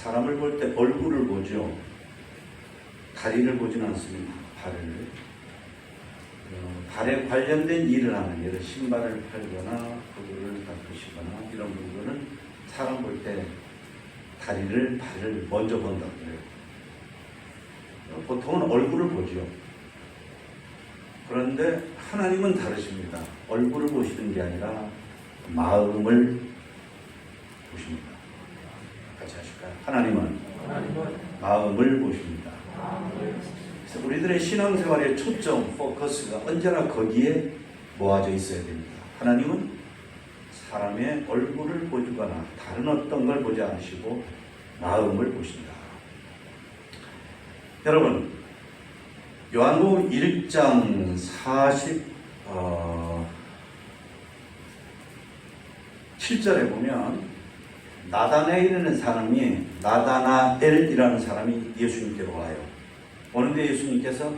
사람을 볼 때 얼굴을 보죠. 다리를 보지는 않습니다. 발을. 발에 관련된 일을 하는, 예를 신발을 팔거나 구두를 닦으시거나 이런 분들은 사람 볼 때 다리를, 발을 먼저 본다고 그래요. 보통은 얼굴을 보죠. 그런데 하나님은 다르십니다. 얼굴을 보시는 게 아니라 마음을 보십니다. 같이 하실까요? 하나님은 마음을 보십니다. 그래서 우리들의 신앙생활의 초점, 포커스가 언제나 거기에 모아져 있어야 됩니다. 하나님은 사람의 얼굴을 보거나 다른 어떤 걸 보지 않으시고 마음을 보신다. 여러분, 요한복음 1장 47절에 보면 나다나엘이라는 사람이, 나다나엘이라는 사람이 예수님께로 와요. 오는데 예수님께서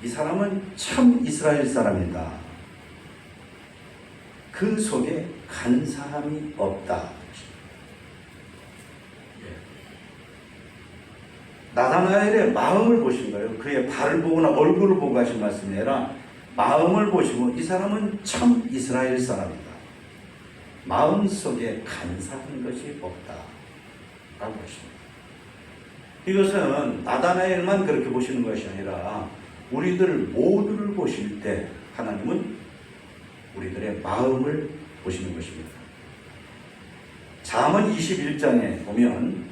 이 사람은 참 이스라엘 사람이다. 그 속에 간 사람이 없다. 나다나엘의 마음을 보신 거예요. 그의 발을 보거나 얼굴을 보고 하신 말씀이 아니라 마음을 보시고 이 사람은 참 이스라엘 사람이다. 마음속에 간사한 것이 없다 라고 하십니다. 이것은 나다나엘만 그렇게 보시는 것이 아니라 우리들 모두를 보실 때 하나님은 우리들의 마음을 보시는 것입니다. 잠언 21장에 보면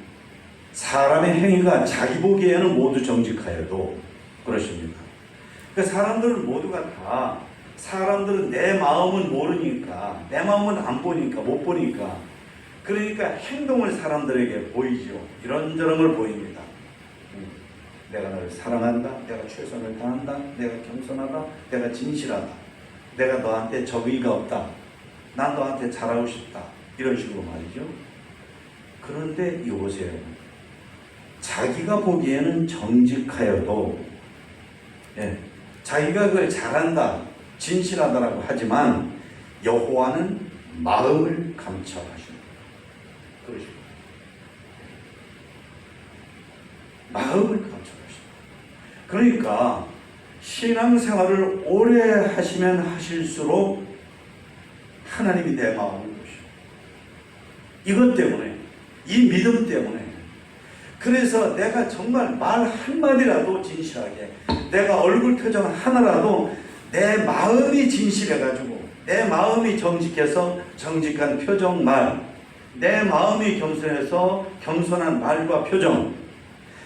사람의 행위가 자기 보기에는 모두 정직하여도 그러십니다. 그러니까 사람들은 모두가 다, 사람들은 내 마음은 모르니까, 내 마음은 안 보니까, 못 보니까, 그러니까 행동을 사람들에게 보이죠. 이런저런 걸 보입니다. 내가 너를 사랑한다, 내가 최선을 다한다, 내가 겸손하다, 내가 진실하다, 내가 너한테 적의가 없다, 난 너한테 잘하고 싶다, 이런 식으로 말이죠. 그런데 이보세요. 자기가 보기에는 정직하여도, 자기가 그걸 잘한다, 진실하다라고 하지만 여호와는 마음을 감찰하십니다. 그러십니다. 마음을 감찰하십니다. 그러니까 신앙생활을 오래 하시면 하실수록 하나님이 내 마음을 보시고, 이것 때문에, 이 믿음 때문에, 그래서 내가 정말 말 한마디라도 진실하게, 내가 얼굴 표정 하나라도 내 마음이 진실해가지고, 내 마음이 정직해서 정직한 표정 말, 내 마음이 겸손해서 겸손한 말과 표정,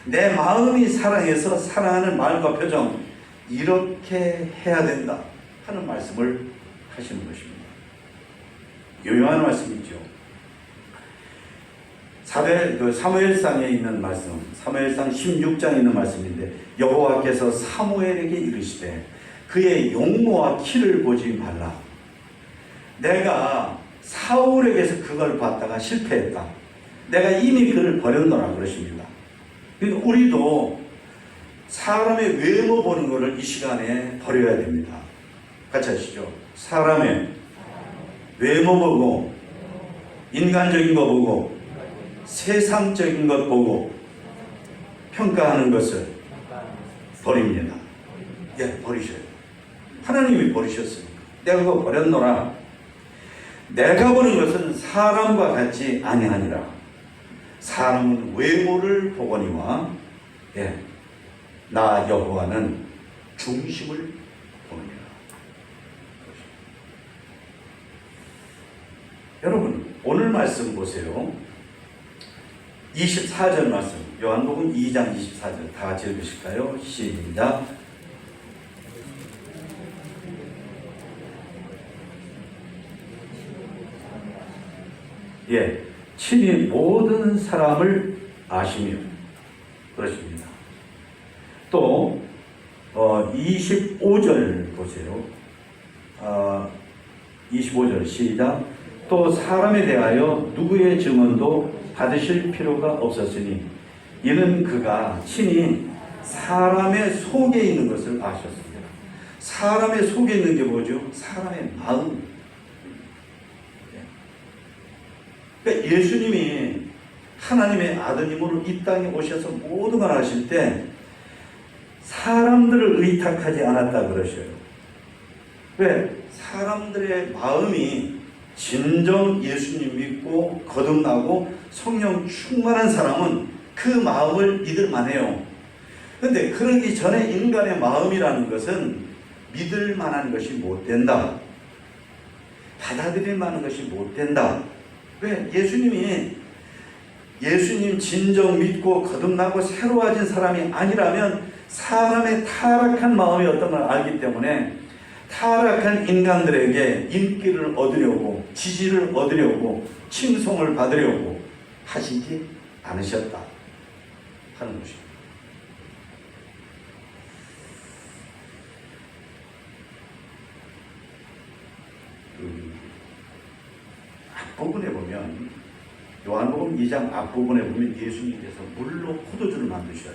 내 마음이 사랑해서 사랑하는 말과 표정, 이렇게 해야 된다 하는 말씀을 하시는 것입니다. 유용한 말씀이죠. 사무엘상에 있는 말씀, 사무엘상 16장에 있는 말씀인데, 여호와께서 사무엘에게 이르시되 그의 용모와 키를 보지 말라. 내가 사울에게서 그걸 봤다가 실패했다. 내가 이미 그를 버렸노라 그러십니다. 그러니까 우리도 사람의 외모 보는 것을 이 시간에 버려야 됩니다. 같이 하시죠. 사람의 외모 보고, 인간적인 거 보고, 세상적인 것 보고 평가하는 것을 버립니다. 버리셔야 돼요. 하나님이 버리셨으니까. 내가 그거 버렸노라. 내가 보는 것은 사람과 같이 아니하니라. 사람은 외모를 보거니와 나 여호와는 중심을 보느니라. 여러분, 오늘 말씀 보세요. 24절 말씀, 요한복음 2장 24절 다 같이 읽으실까요? 시작. 친히 모든 사람을 아시며, 그렇습니다. 또 25절 보세요. 25절 시작. 또 사람에 대하여 누구의 증언도 받으실 필요가 없었으니 이는 그가 친히 사람의 속에 있는 것을 아셨습니다. 사람의 속에 있는 게 뭐죠? 사람의 마음. 그러니까 예수님이 하나님의 아드님으로 이 땅에 오셔서 모든 걸 하실 때 사람들을 의탁하지 않았다 그러셔요. 왜? 사람들의 마음이 진정 예수님 믿고 거듭나고 성령 충만한 사람은 그 마음을 믿을 만해요. 그런데 그러기 전에 인간의 마음이라는 것은 믿을 만한 것이 못 된다. 받아들일 만한 것이 못 된다. 왜? 예수님 진정 믿고 거듭나고 새로워진 사람이 아니라면 사람의 타락한 마음이 어떤 걸 알기 때문에 타락한 인간들에게 인기를 얻으려고, 지지를 얻으려고, 칭송을 받으려고 하시지 않으셨다 하는 것입니다. 앞부분에 보면, 요한복음 2장 앞부분에 보면 예수님께서 물로 포도주를 만드셔요.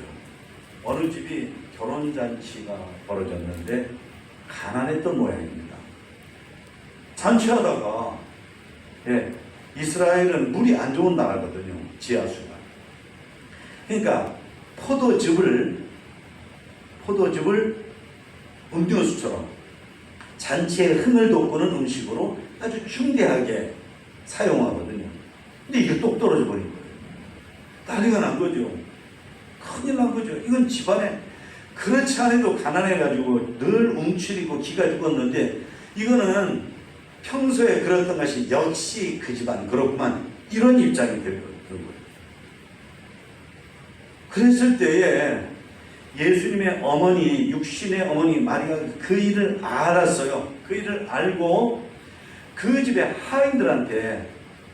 어느 집이 결혼잔치가 벌어졌는데 가난했던 모양입니다. 잔치하다가, 이스라엘은 물이 안 좋은 나라거든요. 지하수가. 그러니까 포도즙을 음료수처럼 잔치의 흥을 돋구는 음식으로 아주 중대하게 사용하거든요. 근데 이게 똑 떨어져 버린 거예요. 난리가 난 거죠. 큰일 난 거죠. 이건 집안에 그렇지 않아도 가난해가지고 늘 움츠리고 기가 죽었는데 이거는 평소에 그랬던 것이 역시 그 집안 그렇구만 이런 입장이 되는 거예요. 그랬을 때에 예수님의 어머니, 육신의 어머니 마리아가 그 일을 알았어요. 그 일을 알고 그 집의 하인들한테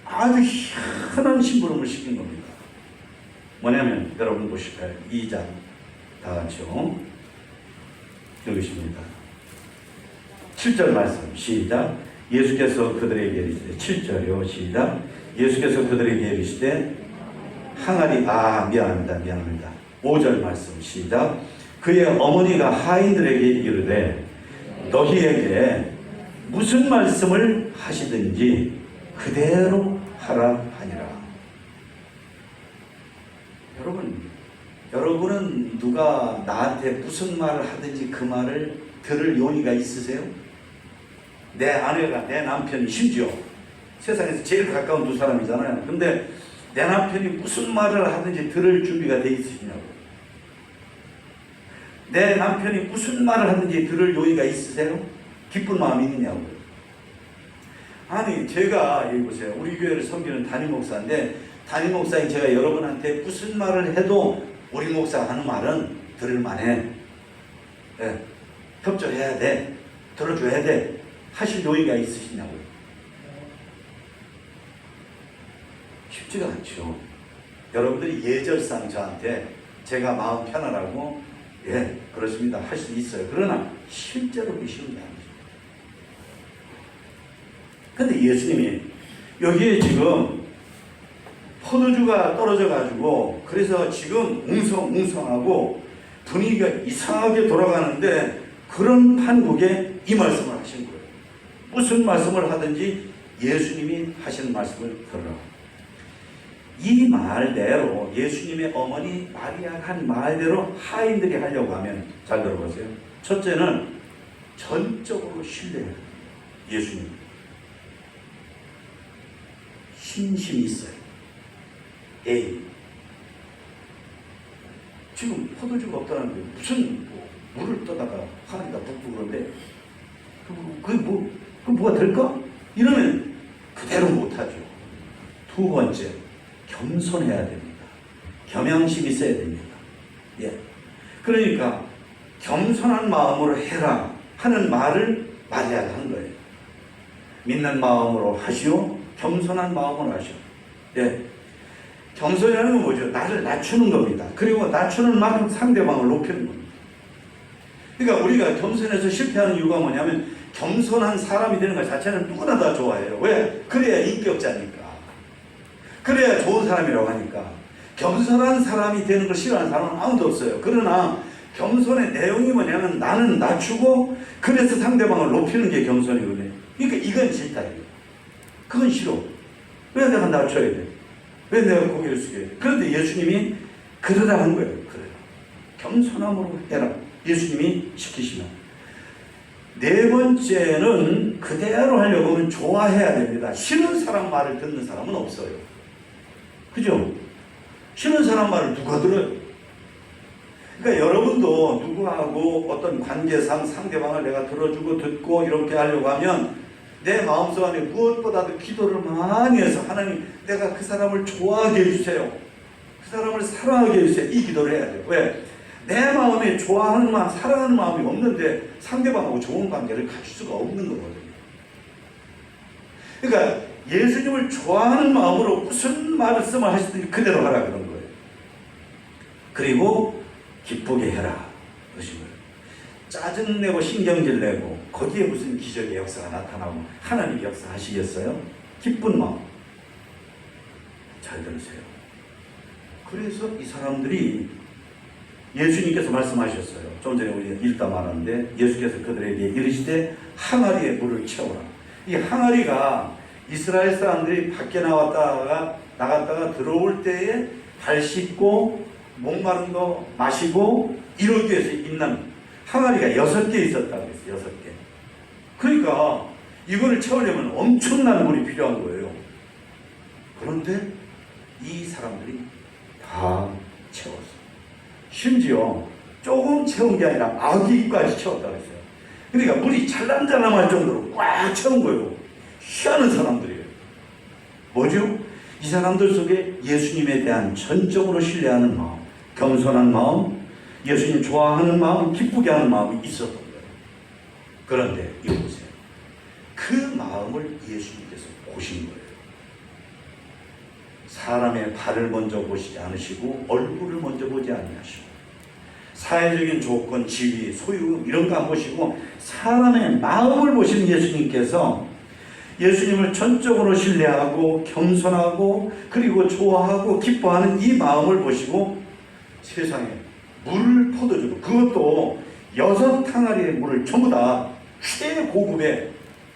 아주 희한한 심부름을 시킨 겁니다. 뭐냐면 여러분 보실까요? 2장 다 같이요. 읽으십니다. 7절 말씀 시작. 예수께서 그들에게 이르시되 7절이요 시작. 예수께서 그들에게 이르시되 항아리 미안합니다. 5절 말씀 시작. 그의 어머니가 하인들에게 이르되 너희에게 무슨 말씀을 하시든지 그대로 하라 하니라. 여러분은 누가 나한테 무슨 말을 하든지 그 말을 들을 용의가 있으세요? 내 아내가, 내 남편이, 심지어 세상에서 제일 가까운 두 사람이잖아요. 근데 내 남편이 무슨 말을 하든지 들을 준비가 돼 있으시냐고. 내 남편이 무슨 말을 하든지 들을 용의가 있으세요? 기쁜 마음이 있느냐고요. 아니, 제가 여기 보세요. 우리 교회를 섬기는 담임 목사인데 담임 목사인 제가 여러분한테 무슨 말을 해도 우리 목사가 하는 말은 들을 만해. 협조해야 돼. 들어줘야 돼. 하실 용의가 있으시냐고요. 쉽지가 않죠. 여러분들이 예절상 저한테 제가 마음 편하라고 그렇습니다 할 수 있어요. 그러나 실제로 그 쉬운 게 아니죠. 근데 예수님이 여기에 지금 포도주가 떨어져 가지고 그래서 지금 웅성웅성하고 분위기가 이상하게 돌아가는데 그런 판국에 이 말씀을 하신 거예요. 무슨 말씀을 하든지 예수님이 하시는 말씀을 들으라. 이 말대로 예수님의 어머니 마리아가 한 말대로 하인들이 하려고 하면 잘 들어보세요. 첫째는 전적으로 신뢰해요. 예수님 신심이 있어요. 지금 포도주가 없다는데 무슨 물을 떠다가 하나님다 붓고 그런데 그게 뭐가 될까? 이러면 그대로 못하죠. 두 번째, 겸손해야 됩니다. 겸양심이 있어야 됩니다. 그러니까 겸손한 마음으로 해라 하는 말을 마리아가 한 거예요. 믿는 마음으로 하시오. 겸손한 마음으로 하시오. 겸손이라는 건 뭐죠? 나를 낮추는 겁니다. 그리고 낮추는 만큼 상대방을 높이는 겁니다. 그러니까 우리가 겸손해서 실패하는 이유가 뭐냐면 겸손한 사람이 되는 것 자체는 누구나 다 좋아해요. 왜? 그래야 인격자니까. 그래야 좋은 사람이라고 하니까. 겸손한 사람이 되는 걸 싫어하는 사람은 아무도 없어요. 그러나 겸손의 내용이 뭐냐면 나는 낮추고 그래서 상대방을 높이는 게 겸손이거든요. 그러니까 이건 싫다. 그건 싫어. 왜 내가 낮춰야 돼? 왜 내가 고개를 숙여야 돼? 그런데 예수님이 그러라 한 거예요. 그러라. 겸손함으로 해라. 예수님이 시키시면. 네 번째는 그대로 하려고 하면 좋아해야 됩니다. 싫은 사람 말을 듣는 사람은 없어요. 그죠? 싫은 사람 말을 누가 들어요? 그러니까 여러분도 누구하고 어떤 관계상 상대방을 내가 들어주고 듣고 이렇게 하려고 하면 내 마음속 안에 무엇보다도 기도를 많이 해서 하나님 내가 그 사람을 좋아하게 해주세요. 그 사람을 사랑하게 해주세요. 이 기도를 해야 돼요. 왜? 내 마음에 좋아하는 마음, 사랑하는 마음이 없는데 상대방하고 좋은 관계를 가질 수가 없는 거거든요. 그러니까 예수님을 좋아하는 마음으로 무슨 말씀을 하시든지 그대로 하라 그런 거예요. 그리고 기쁘게 해라 그러신 거예요. 짜증내고 신경질 내고 거기에 무슨 기적의 역사가 나타나고 하나님의 역사하시겠어요? 기쁜 마음. 잘 들으세요. 그래서 이 사람들이 예수님께서 말씀하셨어요. 좀 전에 우리 읽다 말았는데 예수께서 그들에게 이르시되 항아리에 물을 채우라. 이 항아리가 이스라엘 사람들이 밖에 나갔다가 들어올 때에 발 씻고 목마른 거 마시고 이러기 위해서 있는 항아리가 6개 있었다고 했어요. 6개. 그러니까 이거를 채우려면 엄청난 물이 필요한 거예요. 그런데 이 사람들이 다 채웠어요. 심지어 조금 채운 게 아니라 아기까지 채웠다고 했어요. 그러니까 물이 잘람잘람할 정도로 꽉 채운 거예요. 희한한 사람들이에요. 뭐죠? 이 사람들 속에 예수님에 대한 전적으로 신뢰하는 마음, 겸손한 마음, 예수님 좋아하는 마음, 기쁘게 하는 마음이 있었던 거예요. 그런데 이거 보세요. 그 마음을 예수님께서 보신 거예요. 사람의 발을 먼저 보시지 않으시고 얼굴을 먼저 보지 아니하시고 사회적인 조건, 지위, 소유 이런 거 안 보시고 사람의 마음을 보시는 예수님께서 예수님을 전적으로 신뢰하고 겸손하고 그리고 좋아하고 기뻐하는 이 마음을 보시고 세상에 물을 퍼도주고 그것도 6항아리의 물을 전부 다 최고급의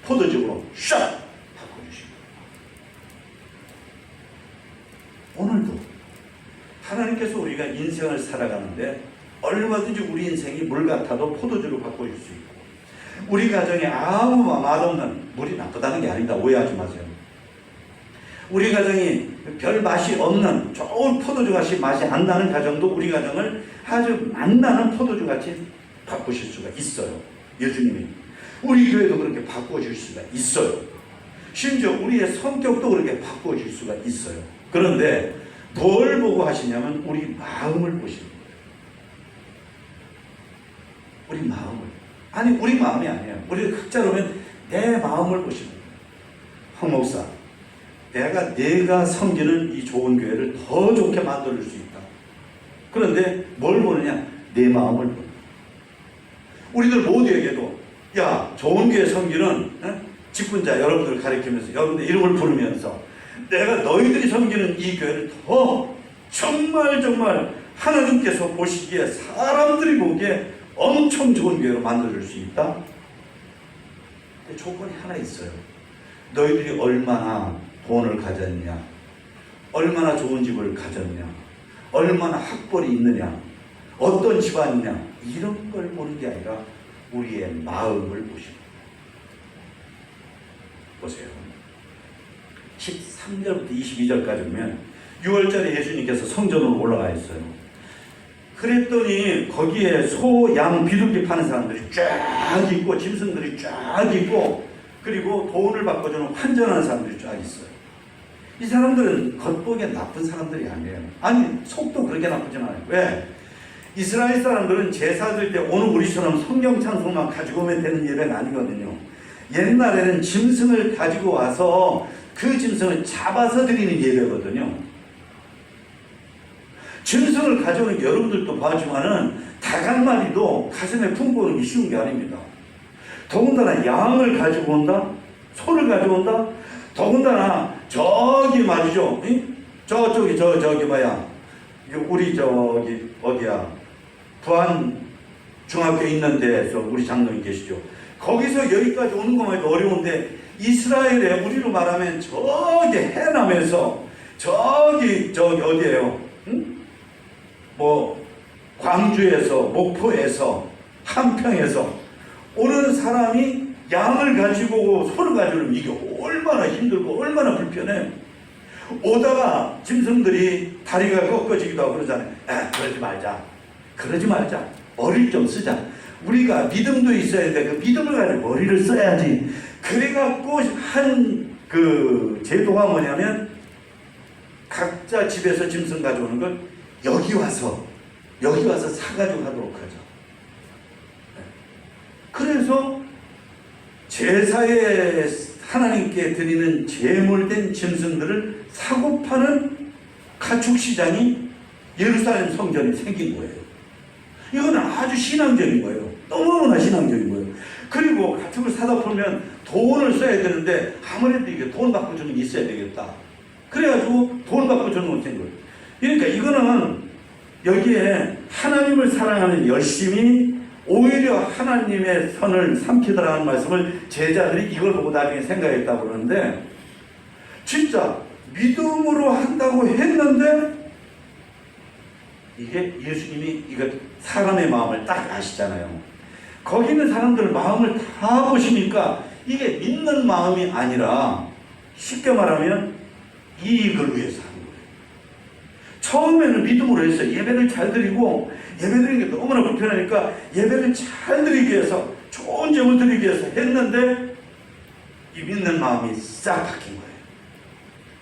포도즙으로 샥 바꿔주십니다. 오늘도 하나님께서 우리가 인생을 살아가는데 얼마든지 우리 인생이 물 같아도 포도주로 바꿔줄 수 있고 우리 가정에 아무 맛없는 물이 나쁘다는 게 아닙니다. 오해하지 마세요. 우리 가정이 별 맛이 없는 좋은 포도주같이 맛이 안 나는 가정도 우리 가정을 아주 맛나는 포도주같이 바꾸실 수가 있어요. 예수님이. 우리 교회도 그렇게 바꿔줄 수가 있어요. 심지어 우리의 성격도 그렇게 바꿔줄 수가 있어요. 그런데 뭘 보고 하시냐면 우리 마음을 보시는 거예요. 우리 마음을. 아니 우리 마음이 아니에요. 우리 흑자로 하면 내 마음을 보시는 거예요. 황 목사, 내가 섬기는 이 좋은 교회를 더 좋게 만들 수 있다. 그런데 뭘 보느냐? 내 마음을 보는 거예요. 우리들 모두에게도 야 좋은 교회 섬기는 직분자 여러분들을 가리키면서 여러분들 이름을 부르면서 내가 너희들이 섬기는 이 교회를 더 정말 하나님께서 보시기에 사람들이 보기에 엄청 좋은 교회로 만들어줄 수 있다. 근데 조건이 하나 있어요. 너희들이 얼마나 돈을 가졌냐, 얼마나 좋은 집을 가졌냐, 얼마나 학벌이 있느냐, 어떤 집안이냐 이런 걸 보는 게 아니라 우리의 마음을 보십니다. 보세요. 13절부터 22절까지 보면 6월절에 예수님께서 성전으로 올라가 있어요. 그랬더니 거기에 소, 양, 비둘기 파는 사람들이 쫙 있고 짐승들이 쫙 있고 그리고 돈을 바꿔주는 환전하는 사람들이 쫙 있어요. 이 사람들은 겉보기에 나쁜 사람들이 아니에요. 아니 속도 그렇게 나쁘진 않아요. 왜? 이스라엘 사람들은 제사 드릴 때 오늘 우리처럼 성경 찬송만 가지고 오면 되는 예배가 아니거든요. 옛날에는 짐승을 가지고 와서 그 짐승을 잡아서 드리는 예배거든요. 짐승을 가져오는 게 여러분들도 봐주면은 닭 한 마리도 가슴에 품고는 게 쉬운 게 아닙니다. 더군다나 양을 가지고 온다? 소를 가져온다? 더군다나 저기 말이죠. 저기 뭐야. 우리 저기 어디야. 부안 중학교에 있는 데서 우리 장로님 계시죠. 거기서 여기까지 오는 것만 해도 어려운데 이스라엘에 우리로 말하면 저기 해남에서 저기 어디에요? 응? 뭐 광주에서, 목포에서, 함평에서 오는 사람이 양을 가지고 소를 가지고 이게 얼마나 힘들고 얼마나 불편해. 오다가 짐승들이 다리가 꺾어지기도 하고 그러잖아요. 그러지 말자. 그러지 말자. 머리를 좀 쓰자. 우리가 믿음도 있어야 돼. 그 믿음을 가지고 머리를 써야지. 그래갖고 한 그 제도가 뭐냐면 각자 집에서 짐승 가져오는 걸 여기 와서 사가지고 하도록 하죠. 그래서 제사에 하나님께 드리는 제물된 짐승들을 사고 파는 가축시장이 예루살렘 성전에 생긴 거예요. 이거는 아주 신앙적인 거예요. 너무나 신앙적인 거예요. 그리고 가축을 사다 보면 돈을 써야 되는데 아무래도 이게 돈 받고 주는 게 있어야 되겠다. 그래가지고 돈 받고 주는 건 된 거예요. 그러니까 이거는 여기에 하나님을 사랑하는 열심이 오히려 하나님의 선을 삼키더라는 말씀을 제자들이 이걸 보고 나중에 생각했다고 그러는데, 진짜 믿음으로 한다고 했는데 이게 예수님이 이거 사람의 마음을 딱 아시잖아요. 거기 있는 사람들 마음을 다 보시니까 이게 믿는 마음이 아니라 쉽게 말하면 이익을 위해서 하는 거예요. 처음에는 믿음으로 했어요. 예배를 잘 드리고, 예배 드리는 게 너무나 불편하니까 예배를 잘 드리기 위해서, 좋은 제물 드리기 위해서 했는데 이 믿는 마음이 싹 바뀐 거예요.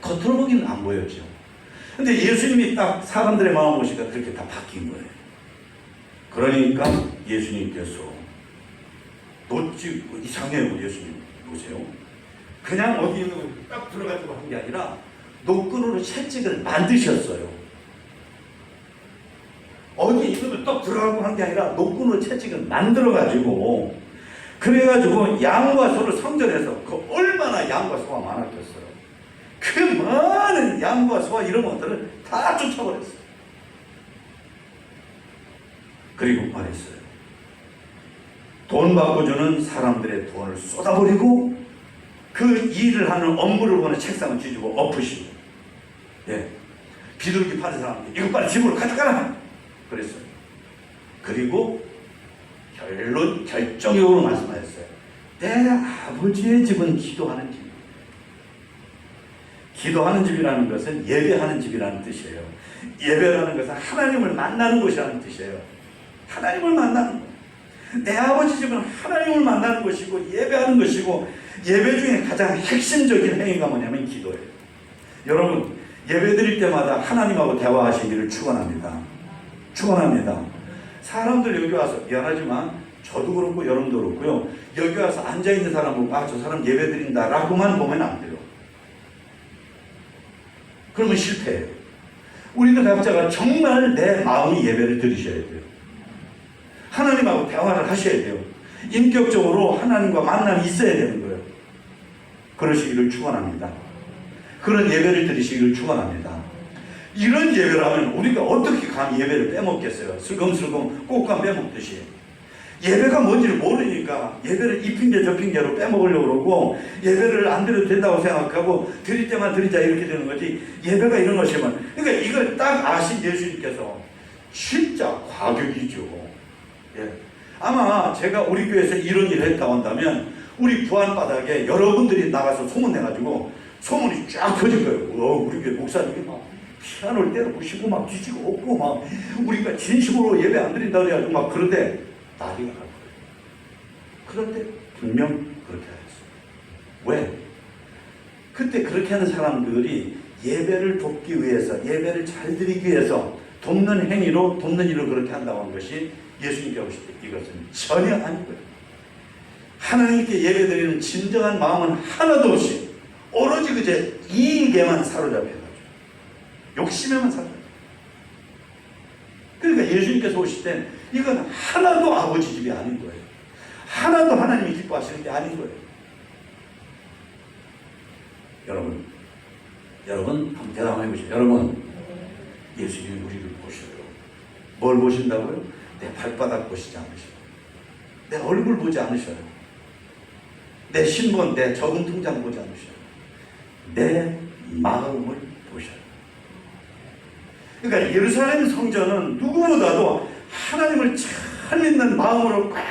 겉으로 보기는 안 보였죠. 근데 예수님이 딱 사람들의 마음 보시니까 그렇게 다 바뀐 거예요. 그러니까 예수님께서 놓치고 이상해요. 예수님 보세요. 그냥 어디 있는 거 딱 들어가지고 한 게 아니라 노끈으로 채찍을 만드셨어요. 어디 있는 거 딱 들어가고 한 게 아니라 노끈으로 채찍을 만들어가지고, 그래가지고 양과 소를 성전에서 그 얼마나 양과 소가 많았겠어요. 그 많은 양과 소와 이런 것들을 다 쫓아버렸어요. 그리고 말했어요. 돈 받고 주는 사람들의 돈을 쏟아버리고 그 일을 하는 업무를 보는 책상을 뒤집어 엎으시고, 예, 비둘기 파는 사람들 이거 빨리 집으로 가져가라 그랬어요. 그리고 결정적으로 말씀하셨어요. 내 아버지의 집은 기도하는 집. 기도하는 집이라는 것은 예배하는 집이라는 뜻이에요. 예배라는 것은 하나님을 만나는 곳이라는 뜻이에요. 하나님을 만나는 것. 내 아버지 집은 하나님을 만나는 것이고 예배하는 것이고, 예배 중에 가장 핵심적인 행위가 뭐냐면 기도예요. 여러분, 예배 드릴 때마다 하나님하고 대화하시기를 축원합니다. 축원합니다. 사람들 여기 와서, 미안하지만 저도 그렇고 여러분도 그렇고요, 여기 와서 앉아있는 사람 보고 저 사람 예배 드린다 라고만 보면 안 돼요. 그러면 실패해요. 우리들 각자가 정말 내 마음이 예배를 드리셔야 돼요. 하나님하고 대화를 하셔야 돼요. 인격적으로 하나님과 만남이 있어야 되는 거예요. 그러시기를 축원합니다. 그런 예배를 드리시기를 축원합니다. 이런 예배를 하면 우리가 어떻게 감히 예배를 빼먹겠어요? 슬금슬금 꽃감 빼먹듯이. 예배가 뭔지를 모르니까 예배를 이 핑계 저 핑계로 빼먹으려고 그러고, 예배를 안 드려도 된다고 생각하고 드릴 때만 드리자 이렇게 되는 거지. 예배가 이런 것이면, 그러니까 이걸 딱 아신 예수님께서 진짜 과격이죠. 예. 아마 제가 우리 교회에서 이런 일을 했다고 한다면 우리 부안바닥에 여러분들이 나가서 소문내가지고 소문이 쫙 퍼질 거예요. 우리 교회 목사님이 막 피아노를 때려 부시고 막 뒤지고 없고 막 우리가 진심으로 예배 안 드린다 그래가지고 막 그런데 난리가 날 거예요. 그런데 분명 그렇게 하셨어요. 왜? 그때 그렇게 하는 사람들이 예배를 돕기 위해서, 예배를 잘 드리기 위해서 돕는 행위로, 돕는 일로 그렇게 한다고 한 것이 예수님께 오실 때 이것은 전혀 아니고요. 하나님께 예배드리는 진정한 마음은 하나도 없이 오로지 그저 이익에만 사로잡혀가지고 욕심에만 사로잡혀요. 그러니까 예수님께서 오실 땐 이건 하나도 아버지 집이 아닌 거예요. 하나도 하나님이 기뻐하시는 게 아닌 거예요. 여러분 한번 대답해 보세요. 여러분, 예수님이 우리를 보셔요. 뭘 보신다고요? 내 발바닥 보시지 않으셔요. 내 얼굴 보지 않으셔요. 내 신분, 내 적은 통장 보지 않으셔요. 내 마음을 보셔요. 그러니까 예루살렘 성전은 누구보다도 하나님을 잘 믿는 마음으로 꽉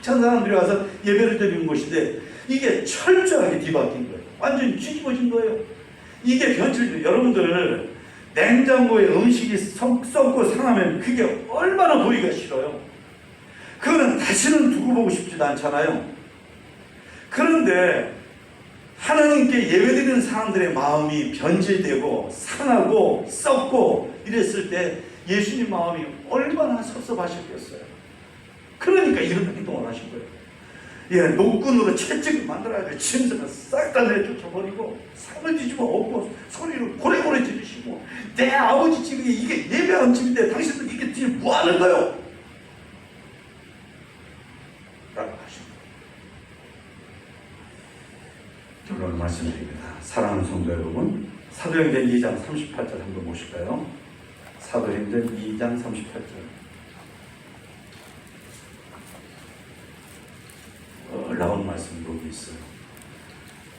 찬 사람들이 와서 예배를 드리는 곳인데 이게 철저하게 뒤바뀐 거예요. 완전히 뒤집어진 거예요. 이게 변질돼. 여러분들 냉장고에 음식이 썩고 상하면 그게 얼마나 보기가 싫어요. 그거는 다시는 두고 보고 싶지도 않잖아요. 그런데 하나님께 예배드리는 사람들의 마음이 변질되고 상하고 썩고 이랬을 때 예수님 마음이 얼마나 섭섭하셨겠어요. 그러니까 이런 행동을 하신 거예요. 예, 노끈으로 채찍을 만들어가지고 짐승을 싹 다 내쫓아버리고 상을 뒤집어 엎고 소리를 고래고래 지르시고 내 아버지 집이 이게 예배하는 집인데 당신들 이게 지금 뭐하는 거요? 라고 하신 거예요. 결론을 말씀드립니다. 사랑하는 성도 여러분, 사도행전 2장 38절 한번 보실까요? 사도행전 2장 38절. 나온 말씀이 여기 있어요.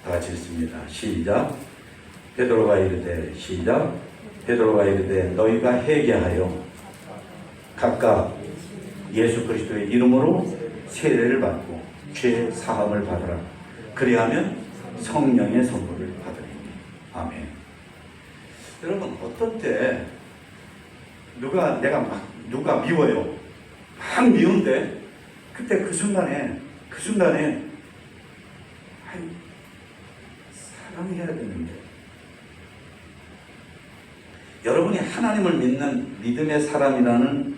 다 같이 읽습니다. 시작. 베드로가 이르되 시작. 베드로가 이르되 너희가 회개하여 각각 예수 그리스도의 이름으로 세례를 받고 죄 사함을 받으라. 그리하면 성령의 선물을 받으리니. 아멘. 여러분 어떤 때 누가 미워요. 막 미운데 그때 그 순간에 사랑해야 되는데 여러분이 하나님을 믿는 믿음의 사람이라는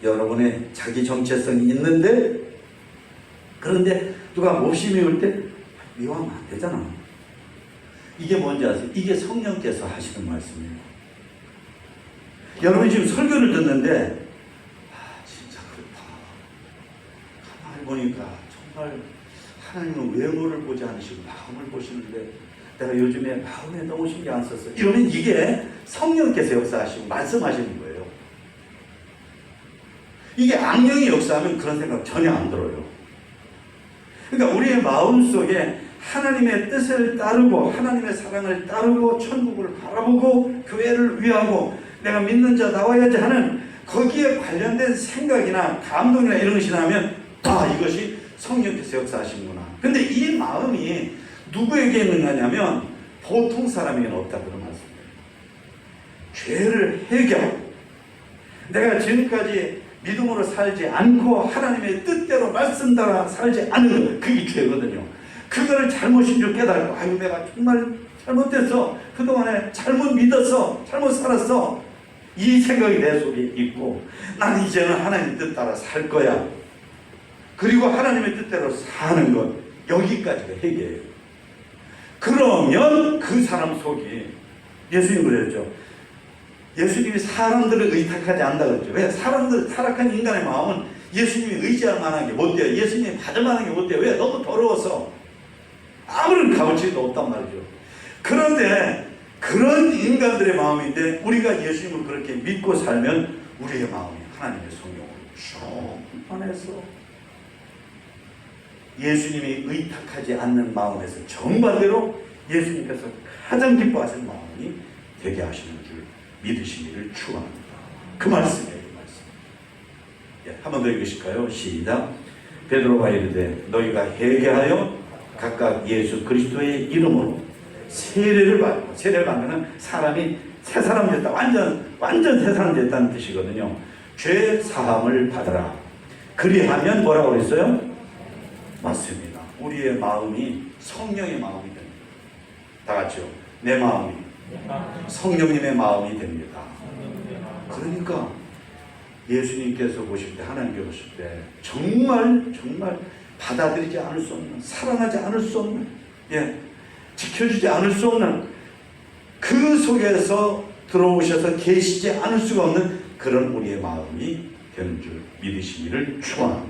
여러분의 자기 정체성이 있는데 그런데 누가 몹시 미울 때 미워하면 안 되잖아. 이게 뭔지 아세요? 이게 성령께서 하시는 말씀이에요. 여러분이 지금 설교를 듣는데 진짜 그렇다. 가만히 보니까 정말 하나님은 외모를 보지 않으시고 마음을 보시는데 내가 요즘에 마음에 너무 신경 안 썼어. 이러면 이게 성령께서 역사하시고 말씀하시는 거예요. 이게 악령이 역사하면 그런 생각 전혀 안 들어요. 그러니까 우리의 마음속에 하나님의 뜻을 따르고 하나님의 사랑을 따르고 천국을 바라보고 교회를 위하고 내가 믿는 자 나와야지 하는 거기에 관련된 생각이나 감동이나 이런 것이 나면 이것이 성령께서 역사하시는구나. 근데 이 마음이 누구에게 있는가냐면 보통 사람에게는 없다 그런 말씀이에요. 죄를 회개하고 내가 지금까지 믿음으로 살지 않고 하나님의 뜻대로 말씀 따라 살지 않는 것, 그게 죄거든요. 그거를 잘못인 줄 깨달고 내가 정말 잘못됐어. 그동안에 잘못 믿었어. 잘못 살았어. 이 생각이 내 속에 있고 난 이제는 하나님 뜻 따라 살 거야. 그리고 하나님의 뜻대로 사는 것, 여기까지가 회개예요. 그러면 그 사람 속이 예수님 그랬죠. 예수님이 사람들을 의탁하지 않는다 그랬죠. 왜? 사람들, 타락한 인간의 마음은 예수님이 의지할 만한 게 못 돼요. 예수님이 받을 만한 게 못 돼요. 왜? 너무 더러워서 아무런 값어치도 없단 말이죠. 그런데 그런 인간들의 마음인데 우리가 예수님을 그렇게 믿고 살면 우리의 마음이 하나님의 성령으로 충만해서 예수님이 의탁하지 않는 마음에서 정반대로 예수님께서 가장 기뻐하시는 마음이 되게 하시는 줄 믿으시기를 축원합니다. 그 말씀이에요. 그 말씀. 한 번 더 읽으실까요? 시작. 베드로가 이르되 너희가 회개하여 각각 예수 그리스도의 이름으로 세례를 받고, 세례를 받으면 사람이 새 사람 됐다. 완전 새 사람 됐다는 뜻이거든요. 죄 사함을 받으라. 그리하면 뭐라고 그랬어요? 맞습니다. 우리의 마음이 성령의 마음이 됩니다. 다 같이요. 내 마음이 성령님의 마음이 됩니다. 그러니까 예수님께서 보실 때, 하나님께 보실 때 정말 받아들이지 않을 수 없는, 사랑하지 않을 수 없는, 지켜주지 않을 수 없는 그 속에서 들어오셔서 계시지 않을 수가 없는 그런 우리의 마음이 되는 줄 믿으시기를 축원합니다.